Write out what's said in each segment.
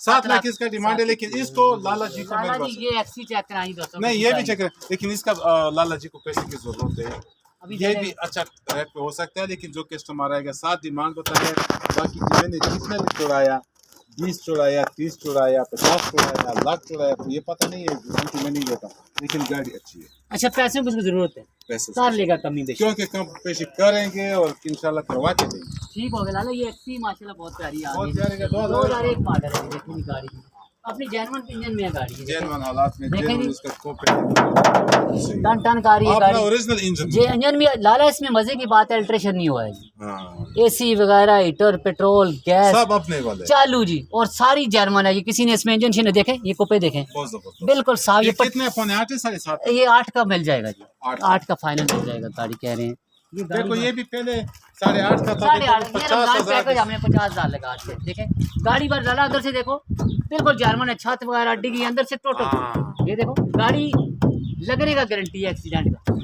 7 लाख इसका डिमांड है, लेकिन इसको लाला जी को लाला जी ये एक्सी चेक कराई दोस्तों। नहीं, ये भी चेक करें, लेकिन इसका लाला जी को पैसे की जरूरत है। अभी ये भी अच्छा रेट पे हो सकता है, लेकिन जो कस्टमर आएगा 7 डिमांड बताया। बाकी मैंने जितना भी चुराया, 20 चुराया, 30 चुराया, 50 चुराया, लाख चुराया, तो ये पता नहीं है, मैं नहीं लेता, लेकिन गाड़ी अच्छी है। अच्छा पैसे की उसको जरूरत है, पैसे सार लेगा कमी बेशक, क्योंकि कम पेश करेंगे और इंशाल्लाह करवा के देंगे। ठीक हो गया लाला। ये एक्सी माशाल्लाह बहुत प्यारी आ बहुत गई, प्यारी है, 2001 मॉडल है। देखिए गाड़ी अपनी जर्मन इंजन में है गाड़ी, जेन्युइन हालात में देखें जेन्युइन जी। इसका कोप टन टन का रही है अपना गाड़ी, ओरिजिनल इंजन। ये इंजन में लाला इसमें मजे की बात है अल्ट्रेशन नहीं हुआ है जी। हाँ, एसी वगैरह, हीटर, पेट्रोल, गैस सब अपने वाले चालू जी, और सारी जर्मन है। ये किसी ने इसमें इंजन शीने देखे, ये कोपे देखें बहुत जबरदस्त। बिल्कुल साफ। ये कितने पौने 8 है, 7.5? ये 8 का मिल जाएगा जी, 8 का फाइनल मिल जाएगा गाड़ी, कह रहे हैं। ये देखो ये भी पहले 8.5 का था, 8.5 50,000 पैकेज हमने 50,000 लगा के देखे गाड़ी पर लाला। अंदर से देखो बिल्कुल जर्मन है, छत वगैरह डिगी अंदर से टोटल। ये देखो गाड़ी लगने का गारंटी है, एक्सीडेंट का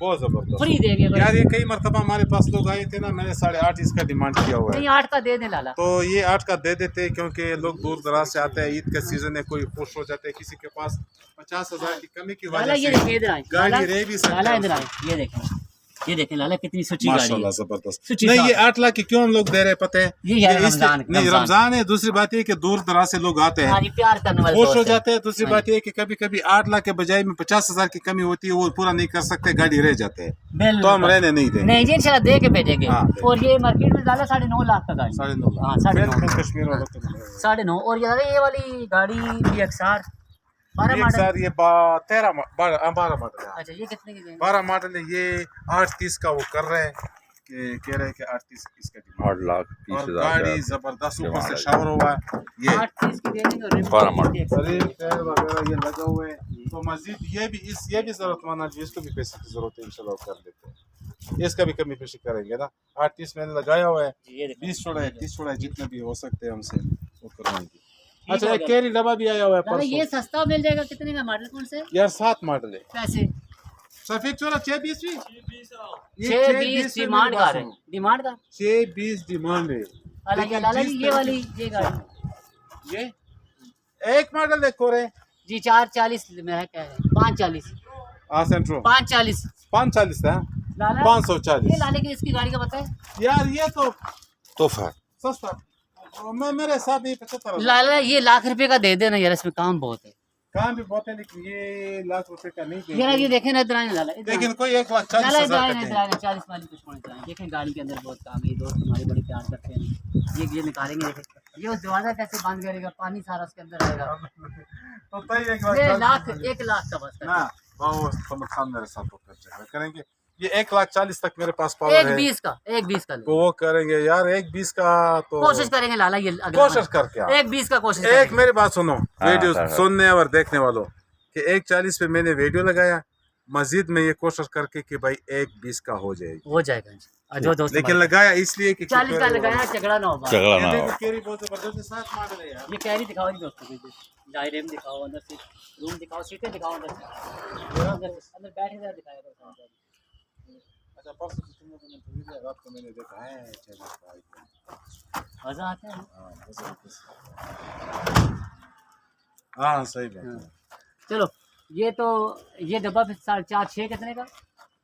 बहुत जबरदस्त फ्री देंगे यार। ये कई मरतबा हमारे पास लोग आए थे ना, मैंने 8.5 इसका डिमांड किया हुआ है। नहीं 8 का दे दे लाला, तो ये 8 का दे देते, क्योंकि लोग दूर दराज से आते हैं, ईद का सीजन है, कोई खुश हो जाते हैं, किसी के पास 50,000 की कमी की लाला ये वजह देखिए इधर से आए, गाड़ी रह भी सकती लाला है। इधर आए, ये देखें लाला कितनी सुची गाड़ी है। माशाल्लाह जबरदस्त। सुची नहीं, साफ ये 8 लाख की क्यों हम लोग दे रहे हैं पता है? ये है इसलिए- रमजान, नहीं रमजान है, दूसरी बात ये कि दूर दराज से लोग आते हैं, हमारी प्यार करने वाले खुश हो दोस्त हैं। जाते हैं। दूसरी बात ये कि कभी कभी 8 लाख के बजाय में 50,000 की कमी होती है, वो पूरा नहीं कर सकते, गाड़ी रह जाते हैं, बिल्कुल। तो हम रहने नहीं देंगे। नहीं जी इंशाल्लाह दे के भेजेंगे। हाँ, और ये मार्केट में डाला 9.5 लाख का गाड़ी, 9.5 लाख। हाँ 9.5 कश्मीर वालों को मिलेगा। 9.5। और ये वाली गाड़ी भी XR 12 एक मॉडल। सार ये 12 मॉडल है। अच्छा ये कितने की देंगे? 12 मॉडल है ये। 8.30 का वो कर रहे हैं, कि कह रहे हैं कि 8.30 इसका डिमांड। 8 लाख 30,000 गाड़ी जबरदस्त, ऊपर से शावर हुआ है ये। 8.30 की दे देंगे और रिम 12 मॉडल। अरे टायर वगैरह ये लगा हुए हैं, तो मजीद ये भी जरूरतमंद है, इसको भी पैसे की जरूरत है, इंशाल्लाह कर देते हैं। इसका भी कमी पेशी करेंगे ना। 8.30 मैंने लगाया हुआ है, ये देखो 20 छोड़ा है, 30 छोड़ा है, जितने भी हो सकते हैं हमसे वो करवाएंगे। ठीक अच्छा हो एक गया। कैरी डब्बा भी आया हुआ है दादा ये परसों सस्ता मिल जाएगा, कितने का मॉडल कौन से? यार। 7 मॉडल है। पैसे सफेद चोरा 6.20 भी 6.20 डिमांड का है, डिमांड का 6.20 डिमांड है। अलग लाला जी। ये वाली ये गाड़ी ये एक मॉडल देखो रे जी 440 में है, क्या है 540 सेंट्रो 540 540 था, लाला। 540। ये लाले की इसकी गाड़ी का पता है यार ये तो तोहफा सस्ता। मैं मेरे साथ ही 75 लाला, ये लाख रुपए का दे देना यार, इसमें काम बहुत है। काम भी बहुत है, लेकिन ये लाख रुपए का नहीं ये देंगे। देखें ना इधर आए लाला, इधर लेकिन आए। कोई 1,40,000 लाला इधर का आए, देंगे। इधर आए, 40 वाली कुछ होने चाहिए। देखें गाड़ी के अंदर बहुत काम है, ये दोस्त हमारे बड़े प्यार करते हैं। ये निकालेंगे, देखें ये उस दरवाजा कैसे बंद करेगा, पानी सारा उसके अंदर आएगा। तो तय ये 1 लाख का बस ना वो समझ मेरे साथ वो करेंगे। ये 1,40,000 तक मेरे पास पावर है। 1.20 का 1.20 का तो वो करेंगे यार 1.20 का, तो कोशिश करेंगे लाला, ये अगला कोशिश करके आओ। 1.20 का कोशिश एक करेंगे। मेरी बात सुनो, वीडियो हाँ। सुनने और देखने वालों, कि 1.40 पे मैंने वीडियो लगाया, मजीद में ये कोशिश करके कि भाई 1.20 का हो जाएगी, हो जाएगा जो दोस्त लेकिन लगाया इसलिए कि 40 का लगाया, झगड़ा ना होगा। झगड़ा ये ना देखो हो। केरी बहुत जबरदस्त है, 7 मॉडल है यार। ये कैरी दिखाओ जी दोस्तों को, डायरेम दिखाओ, अंदर से रूम दिखाओ, सीटें दिखाओ, अंदर से अंदर बैठे जरा दिखाया करो। अच्छा परसों से तुम लोगों ने तो वीडियो रात को मैंने देखा है, चलो भाई मजा आता है। हाँ सही बात है। चलो ये तो ये डब्बा फिर 4.5 कितने का?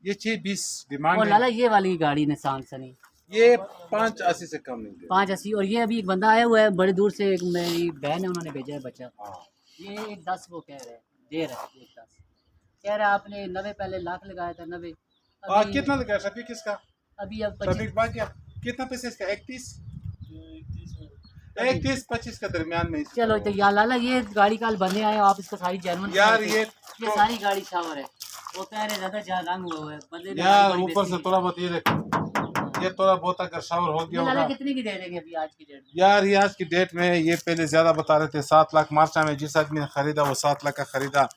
ये 6.20 डिमांड और है। लाला ये वाली गाड़ी निसान सनी ये 5.80 से कम नहीं दे। 5.80। और ये अभी एक बंदा आया हुआ है बड़े दूर से, एक मेरी बहन है, उन्होंने भेजा है बच्चा, हाँ ये 1.10 वो कह रहे हैं, दे रहा है 1.10 कह रहा है। आपने 90 पहले लाख लगाया था, 90 कितना लगा शफीक इसका? अभी अब शफीक बाकी कितना पैसे इसका? 31-25 का दरमियान में। चलो तो यार लाला ये गाड़ी कल बनने आए, आप इसको सारी जर्मन यार ये तो सारी गाड़ी शावर है, वो कह रहे ज्यादा रंग हुआ है बंदे ने यार गाड़ी ऊपर बेची से है। थोड़ा बहुत ये देखो, ये थोड़ा बहुत अगर शावर हो गया ये लाला होगा। कितने की दे देंगे अभी आज की डेट में? यार ये आज की डेट में, ये पहले ज्यादा बता रहे थे 7 लाख, मार्च में जिस आदमी ने खरीदा वो 7 लाख का खरीदा,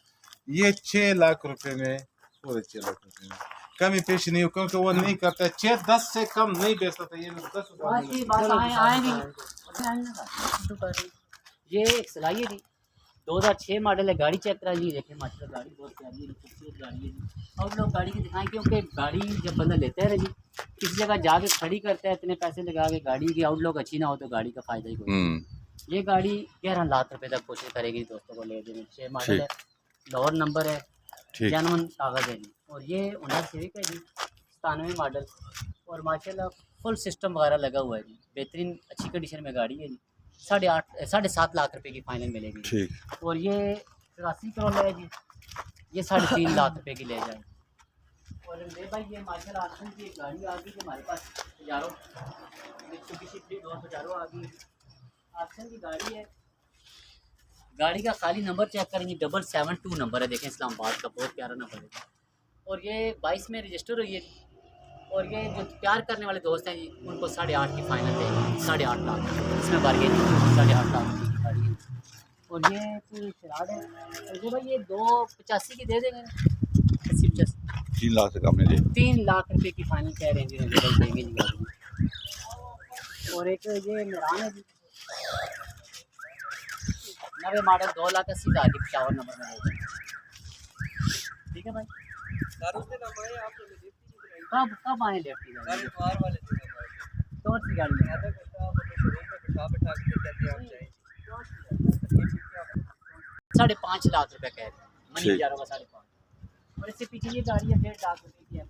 ये 6 लाख रुपए में, पूरे 6 लाख रुपए में कमी पेशी नहीं हो, क्योंकि वो नहीं करता है, 6-10 से कम नहीं बेचता था। ये 10,000 आज की बात आएंगे ये एक सिलाई थी 2006 मॉडल है। गाड़ी चेक करा जी, देखें माशाल्लाह गाड़ी बहुत प्यारी है, खूबसूरत गाड़ी है जी। और लोग गाड़ी की दिखाएं क्योंकि गाड़ी जब बंदा लेता है ना जी, किसी जगह जाके खड़ी करता है, इतने पैसे लगा के, गाड़ी की आउटलुक अच्छी ना हो तो गाड़ी का फ़ायदा ही कोई। ये गाड़ी 11 लाख रुपए तक कोशिश करेगी दोस्तों को ले देने। 6 मॉडल है, लाहौर नंबर है, ठीक। जनवन कागज़ है जी। और ये होंडा सिविक है जी, 97 मॉडल। और माशाल्लाह फुल सिस्टम वगैरह लगा हुआ है जी, बेहतरीन अच्छी कंडीशन में गाड़ी है जी। 7.5 लाख रुपए की फाइनल मिलेगी ठीक। और ये 83 करोड़ है जी, ये 3.5 लाख रुपए की ले जाए। और ले भाई ये माशाल्लाह आजकल की एक गाड़ी आ गई हमारे पास, हज़ारों मित्सुबिशी फ्लीट 200 आ गई, आजकल की गाड़ी है। गाड़ी का खाली नंबर चेक करेंगे, 772 नंबर है, देखें इस्लामाबाद का, बहुत प्यारा नंबर है। और ये 22 में रजिस्टर हुई है। और ये जो प्यार करने वाले दोस्त हैं जी, उनको 8.5 की फाइनल देंगे, 8.5 लाख, इसमें बार्गेन नहीं, 8.5 लाख की गाड़ी है। और ये कोई शराड है, और ये भाई ये 285 की दे देंगे, 80-85, 3 लाख से कम नहीं दे। 3 लाख रुपए की फाइनल कह रहे हैं जी, देंगे जी गाड़ी। और एक ये मेरान है जी, 90 मॉडल, 2,80,000 की 55 नंबर में। ठीक है भाई, कब आए लेफ्ट की गाड़ी? कौन सी गाड़ी है? 5.5 लाख रुपए कह रहे हैं, मनी हज़ारों का 5.5। और इससे पीछे ये गाड़ी है 1.5 लाख रुपए की है।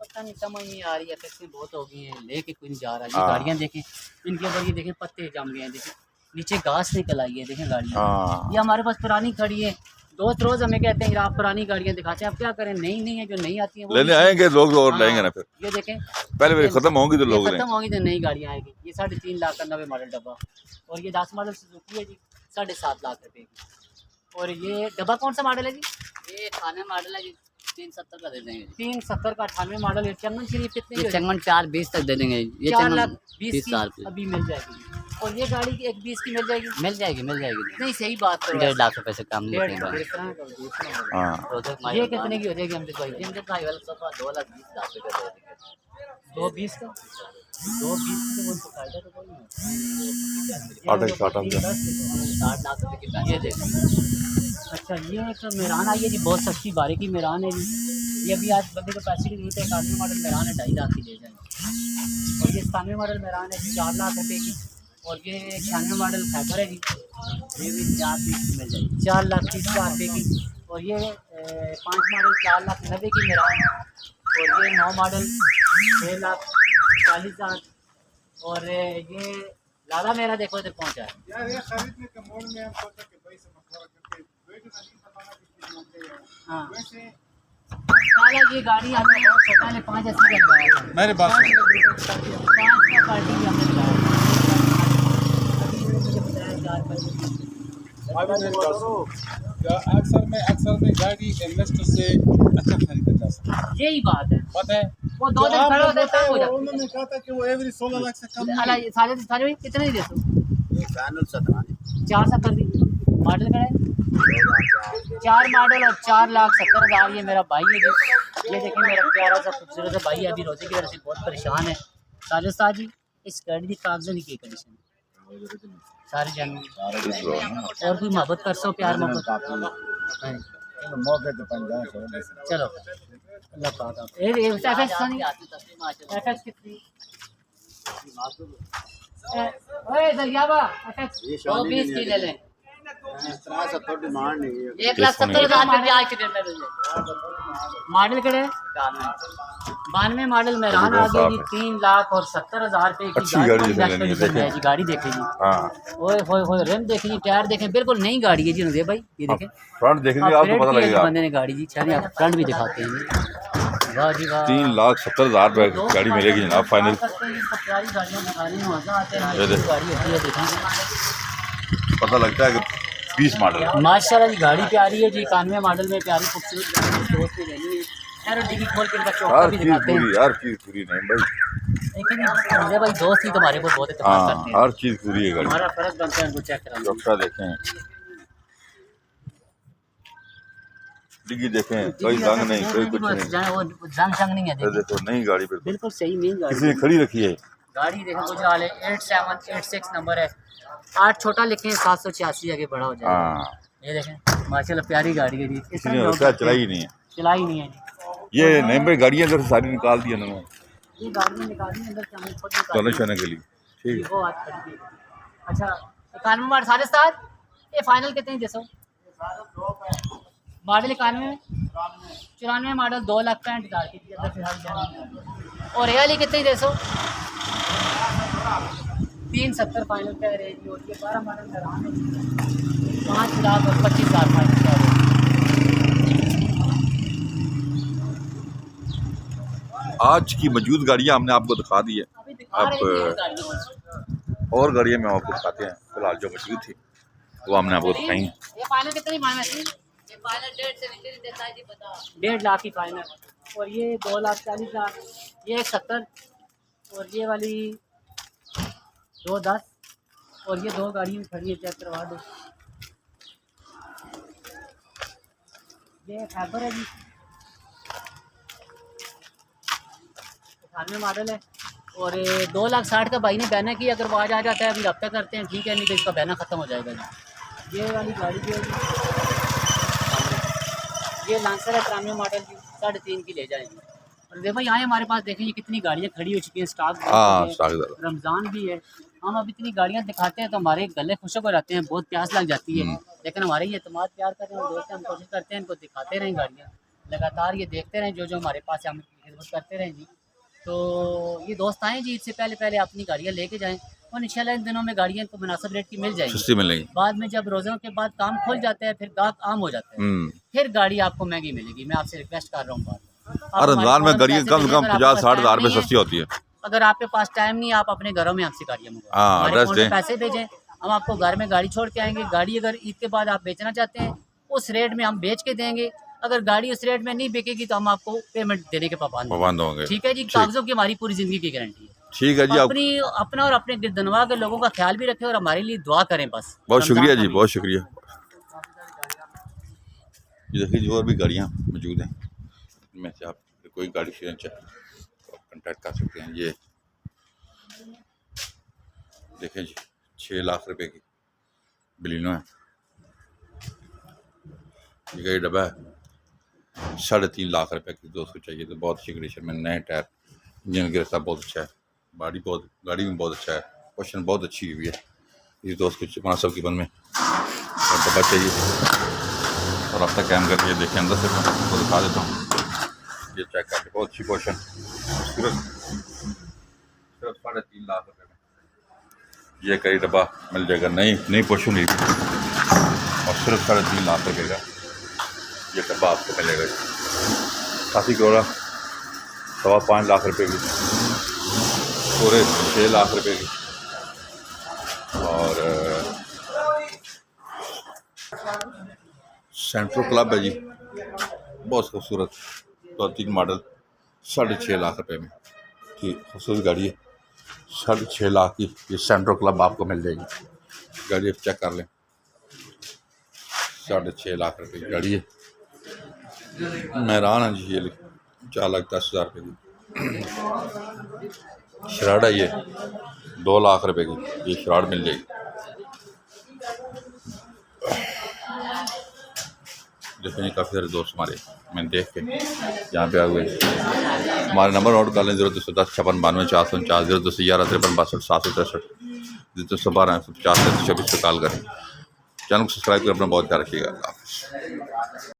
पता नहीं, समझ नहीं आ रही है, कितनी बहुत हो गई है, लेके कोई नहीं जा रहा। ये गाड़ियाँ देखें, इनके ऊपर ये देखें पत्ते जम गए हैं, देखें नीचे घास निकल आई है, देखें गाड़ियाँ। ये हमारे पास पुरानी खड़ी है, दोस्त रोज हमें कहते हैं आप पुरानी गाड़ियाँ दिखाते हैं, अब क्या करें, नई नहीं है, जो नई आती हैं वो लेने आएंगे लोग और लेंगे ना फिर। ये देखें पहले खत्म होंगी तो लोग खत्म होंगी तो नई गाड़ियाँ आएगी। ये 3.5 लाख का 90 मॉडल डब्बा। और ये 10 मॉडल सुजुकी है जी, 7.5 लाख रुपए की। और ये डब्बा कौन सा मॉडल है जी? ये 98 मॉडल है जी, 370 का दे देंगे। 370 का 98 मॉडल है। चमन शरीफ कितने? चमन 420 तक दे देंगे। ये 4,20,000 की अभी मिल जाएगी। और ये गाड़ी की 1,20 की मिल जाएगी। मिल जाएगी नहीं, सही बात करो, 1.5 लाख रुपए से कम नहीं देंगे। ये कितने की हो जाएगी? हम भाई 2,20,000 रुपये दे देंगे। 2,20 का 2,20 की तो फायदा तो कोई नहीं। 60 लाख रुपए की ये देखो। अच्छा, ये एक मेरान आई है जी, बहुत सस्ती बारीकी मेरान है जी। ये अभी आज बंदे को पैसे की जरूरत है। 91 मॉडल मेरान है, 2.5 लाख की ले जाएंगे। और ये 97 मॉडल मेरान है, 4 लाख रुपए की। और ये 96 मॉडल खैबर है जी, ये भी 4,30 की मिल जाएगी, 4,30,000 रुपये की। और ये 5 मॉडल 4,90,000 की मेरान है। और ये 9 मॉडल 6,40,000। और ये लाला मेरा देखो इधर पहुँचा है यार, ये खरीदने के मोड़ में हम सोचा कि भाई से मशवरा करके बेटे का नहीं बताना कितनी मांगते हैं। हाँ, वैसे लाला ये गाड़ी हमने पहले 5,80 का लगाया था। मेरी बात सुनो। 5 का पार्टी भी हमने लगाया था। अभी मुझे बताया 4,25। अभी मेरी बात सुनो। अक्सर में गाड़ी इन्वेस्टर से अच्छा खरीदा जा सकता है। यही बात है, पता है, वो 2 दिन खड़ा होता है तब हो जाता है। उन्होंने कहा था कि वो एवरी 16 लाख से कम नहीं। अला सारे भाई कितने दे दो? ये फाइनल 17 470 दी। मॉडल का है 4 मॉडल और 4,70,000। ये मेरा भाई है जी, ये देखिए मेरा प्यारा सा खूबसूरत सा भाई है, अभी रोजे की वजह से बहुत परेशान है। साजिद साहब जी, इस गाड़ी की कागज़ नहीं की कंडीशन सारे जंग और कोई मोहब्बत कर सो, प्यार मोहब्बत मौके तो 50 चलो अल्लाह पाक आप एफएक्स कितनी ओए दरियावा एफएक्स 20 की ले लें। 1,70,000 रुपये आज के दिन में मॉडल कड़े 92 मॉडल में रान आ गई जी, 3,70,000 रुपये की अच्छी गाड़ी है जी। गाड़ी देखें जी, ओए होए होए, रिम देखें जी, टायर देखें, बिल्कुल नई गाड़ी है जी। नज़ीर भाई ये देखें, फ्रंट देखेंगे आपको पता लगेगा। बंदे ने गाड़ी जी, चलिए आप फ्रंट भी दिखाते हैं। वाह जी वाह, 3,70,000 रुपए गाड़ी मिलेगी जनाब फाइनल। प्यारी गाड़ियाँ दिखाने में मजा आता है। ये देखो। गाड़ी होती है, देखें पता लगता है कि 20 मॉडल है। माशाल्लाह जी, गाड़ी प्यारी है जी। 91 मॉडल में प्यारी खूबसूरत गाड़ी दोस्त की लेनी है। खैर डिग्गी खोल के इनका चौका भी दिखाते हैं। हर चीज पूरी नहीं भाई, लेकिन संजय भाई दोस्त ही तुम्हारे को बहुत इत्तेफाक करते हैं। हर चीज पूरी है गाड़ी। हमारा फर्ज बनता है उनको चेक कराना। चौका देखें, डिग्गी देखें, कोई जंग नहीं, कोई कुछ नहीं। वो जंग नहीं है, ये देखो नई गाड़ी बिल्कुल बिल्कुल सही नहीं गाड़ी। किसी ने खड़ी रखी है। गाड़ी देखें गुजराल है 8786 नंबर है। 8 छोटा लिखे 786 आगे बड़ा हो जाएगा। हाँ ये देखें माशाल्लाह प्यारी गाड़ी है जी। इसने होता चलाई ही नहीं है। चलाई नहीं है जी। ये नहीं भाई गाड़ियाँ अंदर से सारी निकाल दी उन्होंने ये गाड़ी में निकालनी अंदर से हमें खुद चलने निकालनी चलने के लिए। ठीक वो बात खड़ी है। अच्छा 91 मॉडल 7.5 ये फाइनल कितने हैं जैसो मॉडल 91 94 मॉडल 2,65,000 की थी अंदर से हर जाने। और ये वाली कितने जैसो 370 फाइनल कह रहे हैं जी। और ये 12 मॉडल कराने 5,25,000 फाइनल कह रहे हैं। आज की मौजूद गाड़ियाँ हमने आपको दिखा दी है। अभी दिखा रहे हैं अब गाड़ियों और गाड़ियाँ में आपको दिखाते हैं। फिलहाल जो मौजूद थी वो हमने आपको दिखाई हैं। ये फाइनल कितनी मांगा थी? ये फाइनल 1.5 से नीचे नहीं देता है जी बता। 1.5 लाख की फाइनल। और ये 2,40,000 ये 170 और ये वाली 2,10 और ये दो गाड़ियाँ खड़ी है चेक करवा दो। ये फैबर है जी 98 मॉडल है। और 2,60,000 का भाई ने बयाना किया। अगर वो आज आ जाता है अभी हफ्ता करते हैं ठीक है, नहीं तो इसका बयाना ख़त्म हो जाएगा जी। ये वाली गाड़ी जो है ये लांसर है 93 मॉडल की 3.5 की ले जाएंगे। और देखो यहाँ हमारे पास देखें ये कितनी गाड़ियाँ खड़ी हो चुकी हैं। स्टॉक हाँ स्टॉक रमज़ान भी है। हम अब इतनी गाड़ियाँ दिखाते हैं तो हमारे गले खुशक हो जाते हैं, बहुत प्यास लग जाती है। लेकिन हमारे ये एतमाद प्यार कर रहे हैं दोस्त, हम कोशिश करते हैं इनको दिखाते रहें गाड़ियाँ लगातार, ये देखते रहें जो जो हमारे पास है हम खिदमत करते रहें जी। तो ये दोस्त आएँ जी, इससे पहले अपनी गाड़ियाँ लेके जाएँ और इंशाल्लाह इन दिनों में गाड़ियाँ को मुनासिब रेट की मिल जाएगी, सस्ती मिलेगी। बाद में जब रोज़ों के बाद काम खुल जाता है फिर गाहक आम हो जाता है, फिर गाड़ी आपको महंगी मिलेगी। मैं आपसे रिक्वेस्ट कर रहा हूँ और रमजान में गाड़ियाँ कम से कम 50-60 हज़ार में सस्ती होती है। अगर आपके पास टाइम नहीं आप अपने घरों में हमसे गाड़ियाँ हाँ, मंगवाएं, एड्रेस दें। पैसे भेजें, हम आपको घर में गाड़ी छोड़ के आएंगे। गाड़ी अगर ईद के बाद आप बेचना चाहते हैं उस रेट में हम बेच के देंगे। अगर गाड़ी उस रेट में नहीं बिकेगी तो हम आपको पेमेंट देने के पाबंद होंगे। ठीक है जी। कागजों की हमारी पूरी जिंदगी की गारंटी है। ठीक है जी। अपना और अपने गिरदनवा के लोगों का ख्याल भी रखें और हमारे लिए दुआ करें बस। बहुत शुक्रिया जी, बहुत शुक्रिया। ये देखिए जो और भी गाड़ियाँ मौजूद हैं इनमें से आप कोई गाड़ी शेयर चाहे तो कॉन्टैक्ट कर सकते हैं। ये देखें जी 6 लाख रुपए की बलिनो है। ये डब्बा है 3.5 लाख रुपए की। दोस्तों चाहिए तो बहुत अच्छी कंडीशन में नए टायर, इंजन गिरफ्तार बहुत अच्छा है, गाड़ी में बहुत अच्छा है, क्वेश्चन बहुत अच्छी हुई है। इस दोस्त कुछ 500 की बन में और डब्बा चाहिए और अब तक कैम करके देखें अंदर से मैं आपको दिखा देता हूँ। ये चेक करके बहुत अच्छी क्वेश्चन सिर्फ 3.5 लाख रुपए में ये कई डब्बा मिल जाएगा। नई क्वेश्चन हुई और सिर्फ 3.5 लाख रुपए का ये डब्बा आपको मिलेगा। 80 करोड़ 5.25 लाख रुपए की, पूरे 6 लाख रुपए की। और सेंट्रो क्लब है जी, बहुत खूबसूरत 3 मॉडल 6.5 लाख रुपए में। ठीक खूबसूरत गाड़ी है, 6.5 लाख की ये सेंट्रो क्लब आपको मिल जाएगी। गाड़ी आप चेक कर लें, 6.5 लाख रुपए की गाड़ी है। मेहरान है जी, ये 4,10,000 रुपये की। शराड है ये 2 लाख रुपए की, ये शराड मिल जाएगी। देखिए काफ़ी सारे दोस्त हमारे मैंने देख के यहाँ पे आ गए। हमारे नंबर नोट कर लें 0210 56 92 449 0211 53 62 763 0212 50 26 पे कॉल करें। चैनल को सब्सक्राइब कर अपना बहुत ख्याल रखिएगा।